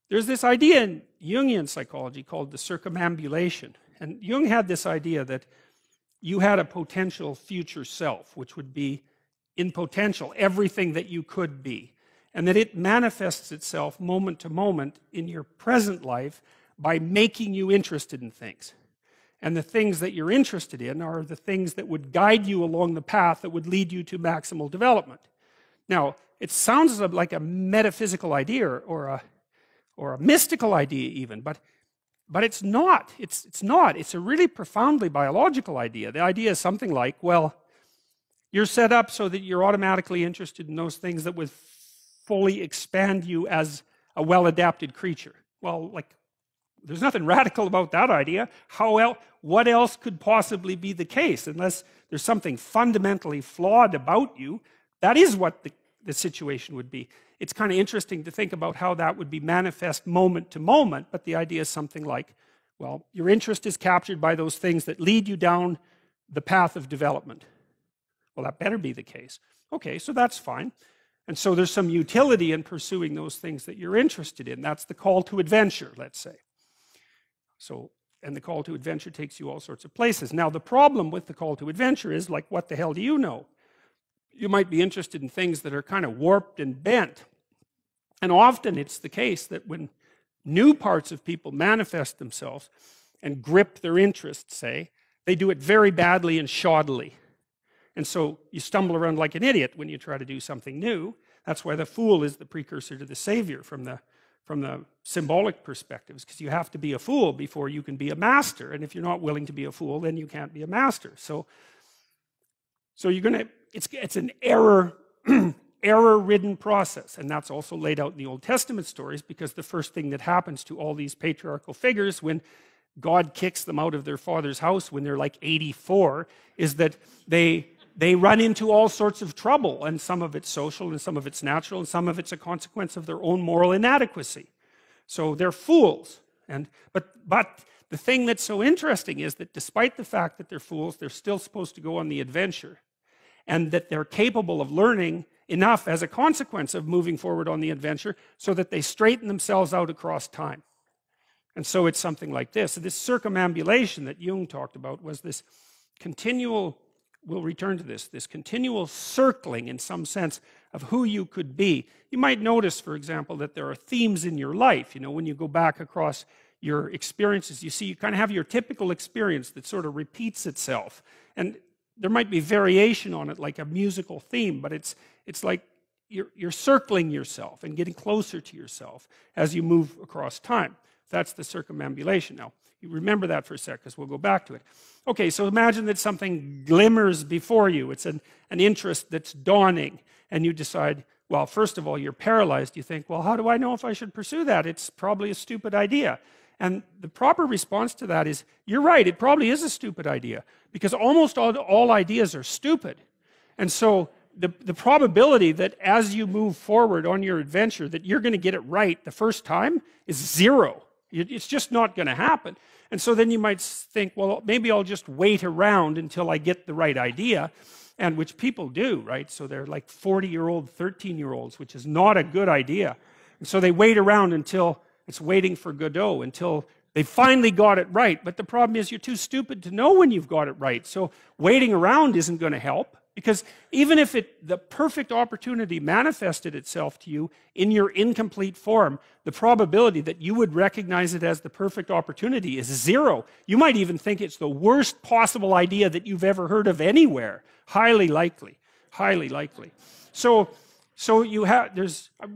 there's this idea in Jungian psychology called the circumambulation. And Jung had this idea that you had a potential future self, which would be in potential everything that you could be. And that it manifests itself moment to moment in your present life by making you interested in things. And the things that you're interested in are the things that would guide you along the path that would lead you to maximal development. Now, it sounds like a metaphysical idea or a mystical idea even, but it's not. It's not. It's a really profoundly biological idea. The idea is something like, well, you're set up so that you're automatically interested in those things that would fully expand you as a well-adapted creature. Well, like, there's nothing radical about that idea. What else could possibly be the case? Unless there's something fundamentally flawed about you, that is what the situation would be. It's kind of interesting to think about how that would be manifest moment to moment, but the idea is something like, well, your interest is captured by those things that lead you down the path of development. Well, that better be the case. Okay, so that's fine. And so there's some utility in pursuing those things that you're interested in. That's the call to adventure, let's say. So, and the call to adventure takes you all sorts of places. Now, the problem with the call to adventure is, like, what the hell do you know? You might be interested in things that are kind of warped and bent. And often it's the case that when new parts of people manifest themselves and grip their interests, say, they do it very badly and shoddily. And so you stumble around like an idiot when you try to do something new. That's why the fool is the precursor to the savior from the symbolic perspectives, because you have to be a fool before you can be a master. And if you're not willing to be a fool, then you can't be a master. So you're going to, it's an error-ridden process. And that's also laid out in the Old Testament stories, because the first thing that happens to all these patriarchal figures when God kicks them out of their father's house when they're like 84 is that they run into all sorts of trouble, and some of it's social, and some of it's natural, and some of it's a consequence of their own moral inadequacy. So they're fools. But the thing that's so interesting is that despite the fact that they're fools, they're still supposed to go on the adventure, and that they're capable of learning enough as a consequence of moving forward on the adventure so that they straighten themselves out across time. And so it's something like this. So this circumambulation that Jung talked about was this continual, we'll return to this continual circling in some sense of who you could be. You might notice, for example, that there are themes in your life. You know, when you go back across your experiences, you see you kind of have your typical experience that sort of repeats itself. And there might be variation on it, like a musical theme, but it's like you're circling yourself and getting closer to yourself as you move across time. That's the circumambulation. Now, you remember that for a sec, because we'll go back to it. Okay, so imagine that something glimmers before you. It's an interest that's dawning, and you decide, well, first of all, you're paralyzed. You think, well, how do I know if I should pursue that? It's probably a stupid idea. And the proper response to that is, you're right, it probably is a stupid idea, because almost all ideas are stupid. And so the probability that as you move forward on your adventure that you're going to get it right the first time is zero. It's just not going to happen. And so then you might think, well, maybe I'll just wait around until I get the right idea, and which people do, right? So they're like 40-year-old, 13-year-olds, which is not a good idea. And so they wait around until it's waiting for Godot, until they finally got it right. But the problem is you're too stupid to know when you've got it right. So waiting around isn't going to help, because even if the perfect opportunity manifested itself to you in your incomplete form, the probability that you would recognize it as the perfect opportunity is zero. You might even think it's the worst possible idea that you've ever heard of anywhere. Highly likely. Highly likely. So you have,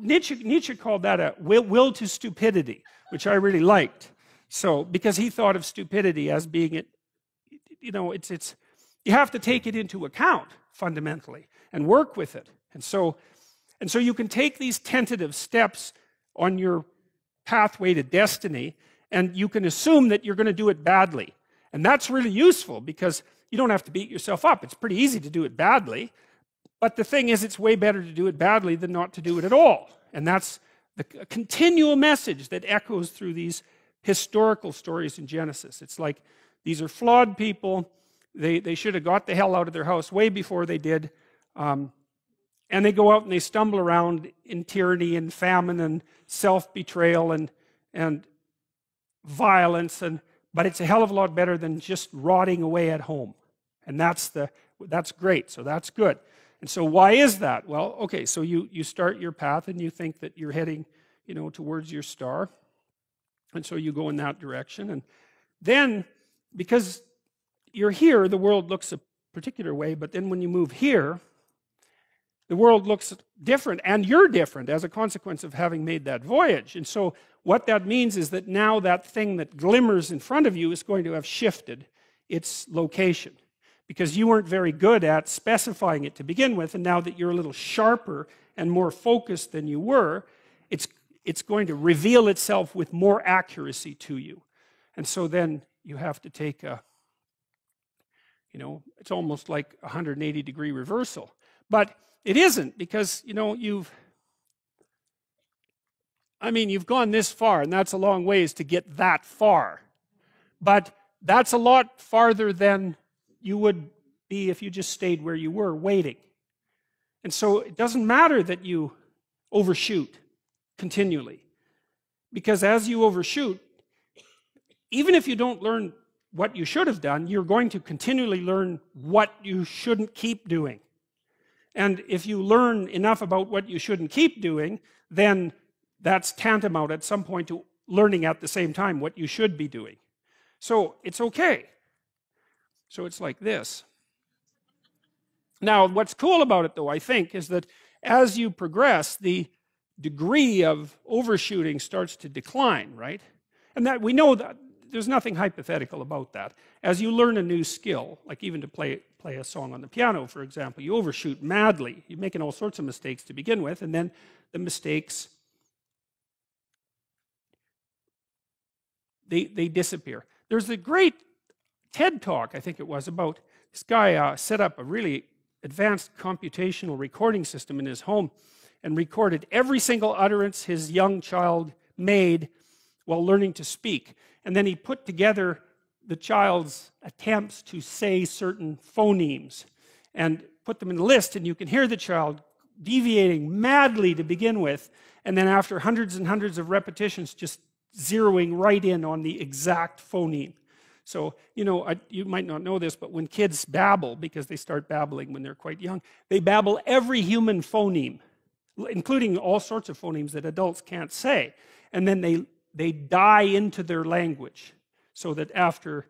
Nietzsche called that a will to stupidity, which I really liked. So, because he thought of stupidity as being, you know, you have to take it into account fundamentally and work with it. And so you can take these tentative steps on your pathway to destiny, and you can assume that you're going to do it badly. And that's really useful, because you don't have to beat yourself up. It's pretty easy to do it badly. But the thing is, it's way better to do it badly than not to do it at all. And that's the continual message that echoes through these historical stories in Genesis. It's like, these are flawed people. They should have got the hell out of their house way before they did. And they go out and they stumble around in tyranny and famine and self-betrayal. And and violence, but it's a hell of a lot better than just rotting away at home. And that's great, so that's good. And so why is that? Well, okay, so you start your path and you think that you're heading, towards your star. And so you go in that direction. And then, because you're here, the world looks a particular way, but then when you move here, the world looks different, and you're different as a consequence of having made that voyage. And so what that means is that now that thing that glimmers in front of you is going to have shifted its location, because you weren't very good at specifying it to begin with, and now that you're a little sharper and more focused than you were, it's going to reveal itself with more accuracy to you. And so then you have to take it's almost like a 180-degree reversal. But it isn't, because, you've gone this far, and that's a long ways to get that far. But that's a lot farther than you would be if you just stayed where you were, waiting. And so it doesn't matter that you overshoot continually. Because as you overshoot, even if you don't learn what you should have done, you're going to continually learn what you shouldn't keep doing. And if you learn enough about what you shouldn't keep doing, then that's tantamount at some point to learning at the same time what you should be doing. So it's okay. So it's like this. Now, what's cool about it, though, I think, is that as you progress, the degree of overshooting starts to decline, right? And that we know that there's nothing hypothetical about that. As you learn a new skill, like even to play a song on the piano, for example, you overshoot madly. You're making all sorts of mistakes to begin with, and then the mistakes, they disappear. There's a great TED talk, I think it was, about this guy set up a really advanced computational recording system in his home and recorded every single utterance his young child made while learning to speak. And then he put together the child's attempts to say certain phonemes and put them in a list, and you can hear the child deviating madly to begin with, and then after hundreds and hundreds of repetitions, just zeroing right in on the exact phoneme. So, you might not know this, but when kids babble, because they start babbling when they're quite young, they babble every human phoneme, including all sorts of phonemes that adults can't say. And then they die into their language, so that after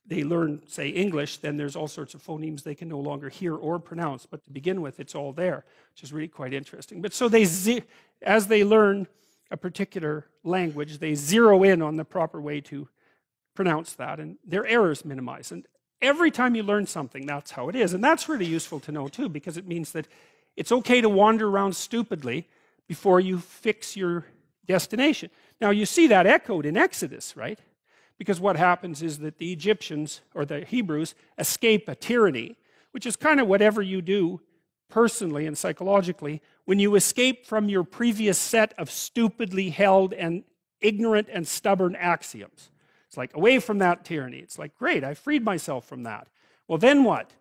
they learn, say, English, then there's all sorts of phonemes they can no longer hear or pronounce. But to begin with, it's all there, which is really quite interesting. But so as they learn a particular language, they zero in on the proper way to pronounce that, and their errors minimize. And every time you learn something, that's how it is. And that's really useful to know, too, because it means that it's okay to wander around stupidly before you fix your destination. Now, you see that echoed in Exodus, right? Because what happens is that the Egyptians, or the Hebrews, escape a tyranny, which is kind of whatever you do personally and psychologically when you escape from your previous set of stupidly held and ignorant and stubborn axioms. It's like, away from that tyranny. It's like, great, I freed myself from that. Well, then what?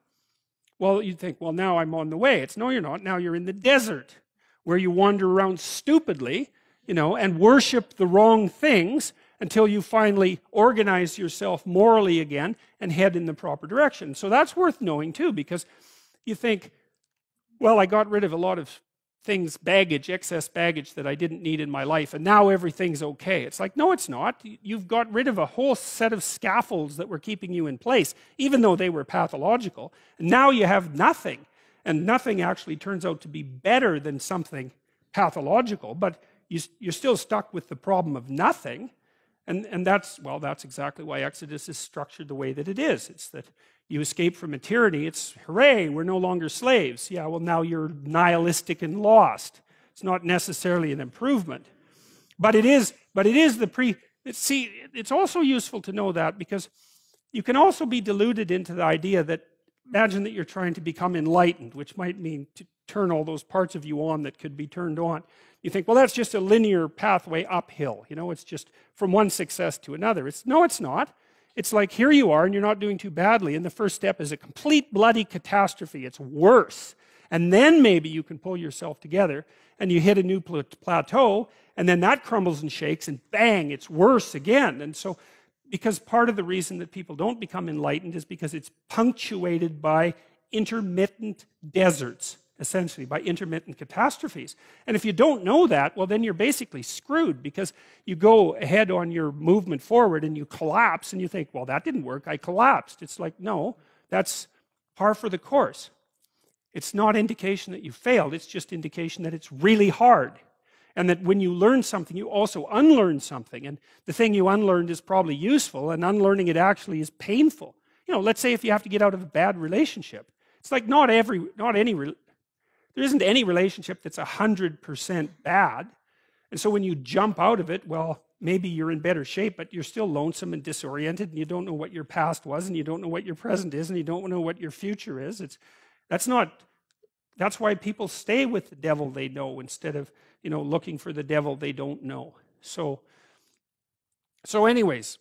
Well, you think, well, now I'm on the way. No, you're not. Now you're in the desert, where you wander around stupidly, and worship the wrong things until you finally organize yourself morally again and head in the proper direction. So that's worth knowing, too, because you think, well, I got rid of a lot of things, excess baggage that I didn't need in my life, and now everything's okay. It's like, no, it's not. You've got rid of a whole set of scaffolds that were keeping you in place, even though they were pathological. And now you have nothing, and nothing actually turns out to be better than something pathological, but you're still stuck with the problem of nothing. And that's exactly why Exodus is structured the way that it is. It's that you escape from a tyranny. It's, hooray, we're no longer slaves. Yeah, well, now you're nihilistic and lost. It's not necessarily an improvement. But it is it's also useful to know that, because you can also be deluded into the idea that, imagine that you're trying to become enlightened, which might mean to turn all those parts of you on that could be turned on. You think, well, that's just a linear pathway uphill. It's just from one success to another. No, it's not. It's like, here you are, and you're not doing too badly, and the first step is a complete bloody catastrophe. It's worse. and then maybe you can pull yourself together and you hit a new plateau, and then that crumbles and shakes, and bang, it's worse again. And so, because part of the reason that people don't become enlightened is because it's punctuated by intermittent deserts, essentially, by intermittent catastrophes. And if you don't know that, well, then you're basically screwed, because you go ahead on your movement forward and you collapse and you think, well, that didn't work, I collapsed. It's like, no, that's par for the course. It's not indication that you failed, it's just indication that it's really hard. And that when you learn something, you also unlearn something. And the thing you unlearned is probably useful, and unlearning it actually is painful. You know, let's say if you have to get out of a bad relationship. It's like there isn't any relationship that's 100% bad. And so when you jump out of it, well, maybe you're in better shape, but you're still lonesome and disoriented, and you don't know what your past was, and you don't know what your present is, and you don't know what your future is. That's why people stay with the devil they know instead of, you know, looking for the devil they don't know. So anyways,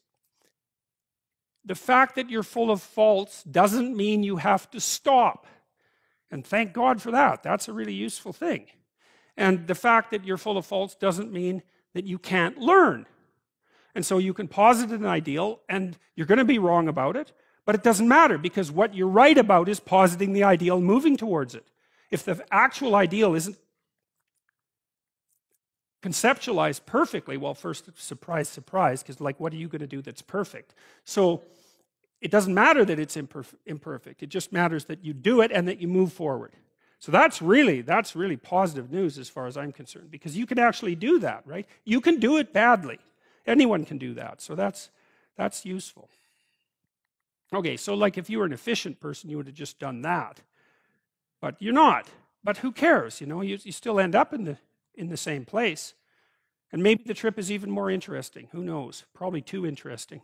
the fact that you're full of faults doesn't mean you have to stop. And thank God for that. That's a really useful thing. And the fact that you're full of faults doesn't mean that you can't learn. And so you can posit an ideal, and you're going to be wrong about it, but it doesn't matter, because what you're right about is positing the ideal, moving towards it. If the actual ideal isn't conceptualized perfectly, well, first, surprise, surprise, because like, what are you going to do that's perfect? So it doesn't matter that it's imperfect. It just matters that you do it and that you move forward. So that's really positive news as far as I'm concerned, because you can actually do that, right? You can do it badly. Anyone can do that. So that's useful. Okay, so like if you were an efficient person, you would have just done that. But you're not. But who cares? You know, you still end up in the same place. And maybe the trip is even more interesting. Who knows? Probably too interesting.